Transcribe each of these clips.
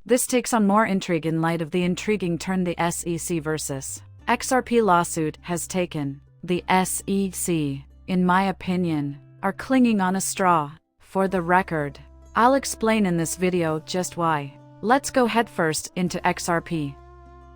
This takes on more intrigue in light of the intriguing turn the SEC versus XRP lawsuit has taken. The SEC, in my opinion, are clinging on a straw. For the record, I'll explain in this video just why. Let's go headfirst into XRP.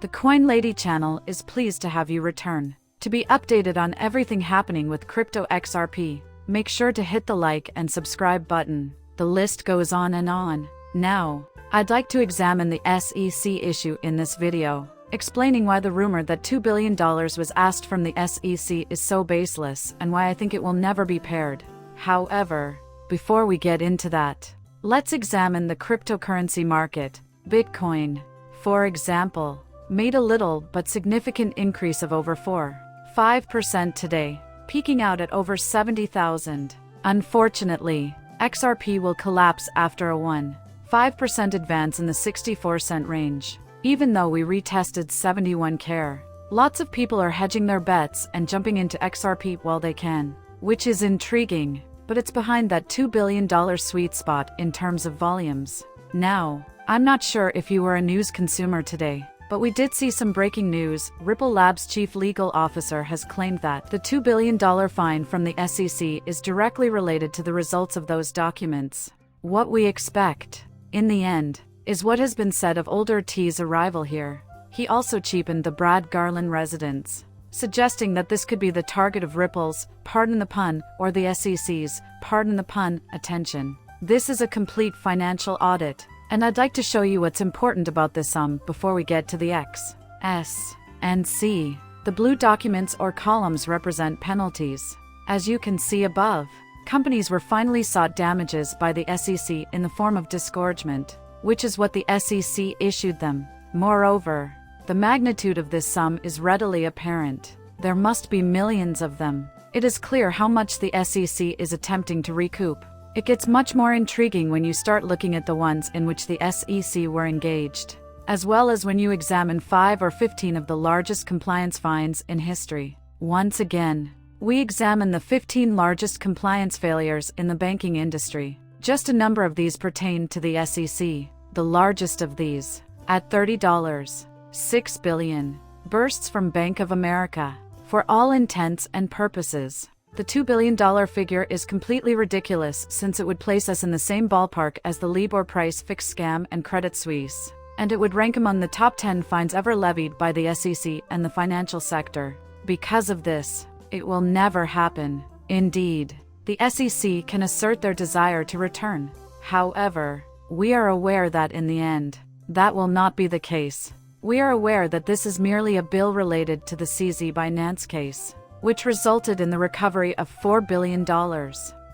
The Coin Lady channel is pleased to have you return. To be updated on everything happening with crypto XRP, make sure to hit the like and subscribe button. The list goes on and on. Now, I'd like to examine the SEC issue in this video, explaining why the rumor that $2 billion was asked from the SEC is so baseless and why I think it will never be paired. However, before we get into that, let's examine the cryptocurrency market. Bitcoin, for example, made a little but significant increase of over 4.5% today, peaking out at over 70,000. Unfortunately, XRP will collapse after a 1.5% advance in the 64-cent range. Even though we retested 71 CARE, lots of people are hedging their bets and jumping into XRP while they can, which is intriguing, but it's behind that $2 billion sweet spot in terms of volumes. Now, I'm not sure if you were a news consumer today, but we did see some breaking news. Ripple Labs' chief legal officer has claimed that the $2 billion fine from the SEC is directly related to the results of those documents. What we expect, in the end, is what has been said of older T's arrival here. He also cheapened the Brad Garland residence, suggesting that this could be the target of Ripple's, pardon the pun, or the SEC's, pardon the pun, attention. This is a complete financial audit, and I'd like to show you what's important about this sum before we get to the X, S, and C. The blue documents or columns represent penalties. As you can see above, companies were finally sought damages by the SEC in the form of disgorgement, which is what the SEC issued them. Moreover, the magnitude of this sum is readily apparent. There must be millions of them. It is clear how much the SEC is attempting to recoup. It gets much more intriguing when you start looking at the ones in which the SEC were engaged, as well as when you examine 5 or 15 of the largest compliance fines in history. Once again, we examine the 15 largest compliance failures in the banking industry. Just a number of these pertain to the SEC. The largest of these, at $6 billion, bursts from Bank of America. For all intents and purposes, the $2 billion figure is completely ridiculous since it would place us in the same ballpark as the Libor price fix scam and Credit Suisse, and it would rank among the top 10 fines ever levied by the SEC and the financial sector. Because of this, it will never happen. Indeed, the SEC can assert their desire to return. However, we are aware that in the end, that will not be the case. We are aware that this is merely a bill related to the CZ Binance case, which resulted in the recovery of $4 billion.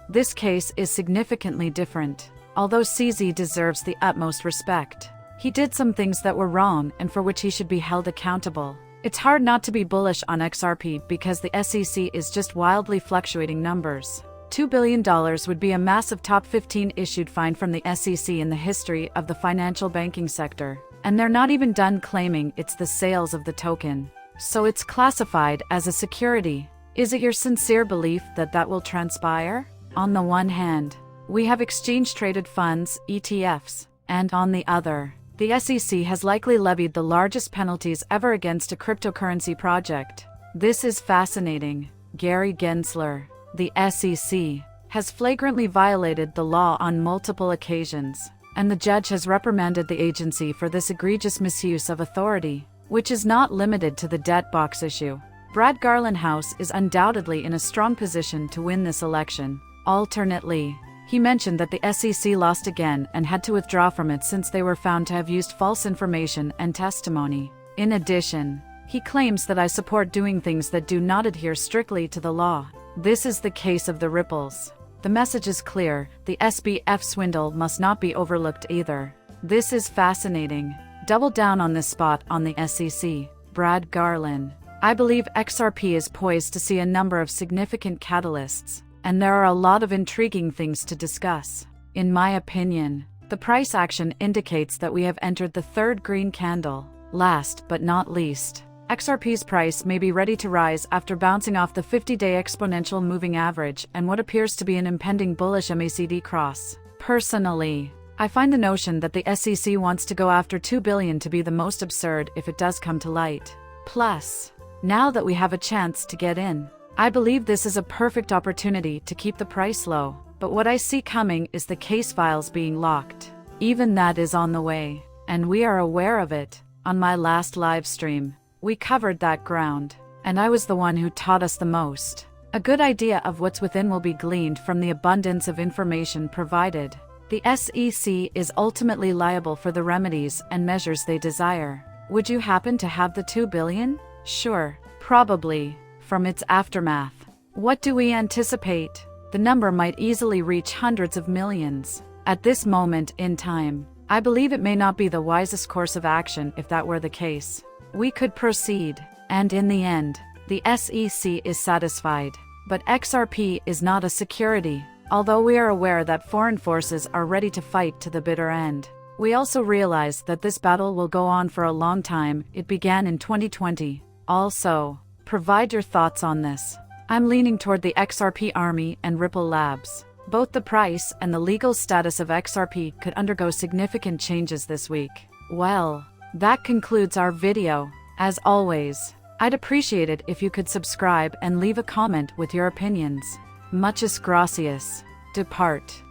This case is significantly different. Although CZ deserves the utmost respect, he did some things that were wrong and for which he should be held accountable. It's hard not to be bullish on XRP because the SEC is just wildly fluctuating numbers. $2 billion would be a massive top 15 issued fine from the SEC in the history of the financial banking sector, and they're not even done claiming it's the sales of the token. So it's classified as a security. Is it your sincere belief that that will transpire? On the one hand, we have exchange-traded funds, ETFs, and on the other, the SEC has likely levied the largest penalties ever against a cryptocurrency project. This is fascinating. Gary Gensler, the SEC, has flagrantly violated the law on multiple occasions, and the judge has reprimanded the agency for this egregious misuse of authority, which is not limited to the debt box issue. Brad Garland House is undoubtedly in a strong position to win this election. Alternately, he mentioned that the SEC lost again and had to withdraw from it since they were found to have used false information and testimony. In addition, he claims that I support doing things that do not adhere strictly to the law. This is the case of the Ripples. The message is clear: the SBF swindle must not be overlooked either. This is fascinating. Double down on this spot on the SEC. Brad Garland. I believe XRP is poised to see a number of significant catalysts, and there are a lot of intriguing things to discuss. In my opinion, the price action indicates that we have entered the third green candle. Last but not least, XRP's price may be ready to rise after bouncing off the 50-day exponential moving average and what appears to be an impending bullish MACD cross. Personally, I find the notion that the SEC wants to go after $2 billion to be the most absurd if it does come to light. Plus, now that we have a chance to get in, I believe this is a perfect opportunity to keep the price low. But what I see coming is the case files being locked. Even that is on the way, and we are aware of it. On my last live stream, we covered that ground, and I was the one who taught us the most. A good idea of what's within will be gleaned from the abundance of information provided. The SEC is ultimately liable for the remedies and measures they desire. Would you happen to have the $2 billion? Sure, probably. From its aftermath, what do we anticipate? The number might easily reach hundreds of millions. At this moment in time, I believe it may not be the wisest course of action if that were the case. We could proceed, and in the end, the SEC is satisfied. But XRP is not a security. Although we are aware that foreign forces are ready to fight to the bitter end, we also realize that this battle will go on for a long time. It began in 2020. Also, provide your thoughts on this. I'm leaning toward the XRP army and Ripple Labs. Both the price and the legal status of XRP could undergo significant changes this week. Well, that concludes our video. As always, I'd appreciate it if you could subscribe and leave a comment with your opinions. Muchas gracias. Depart.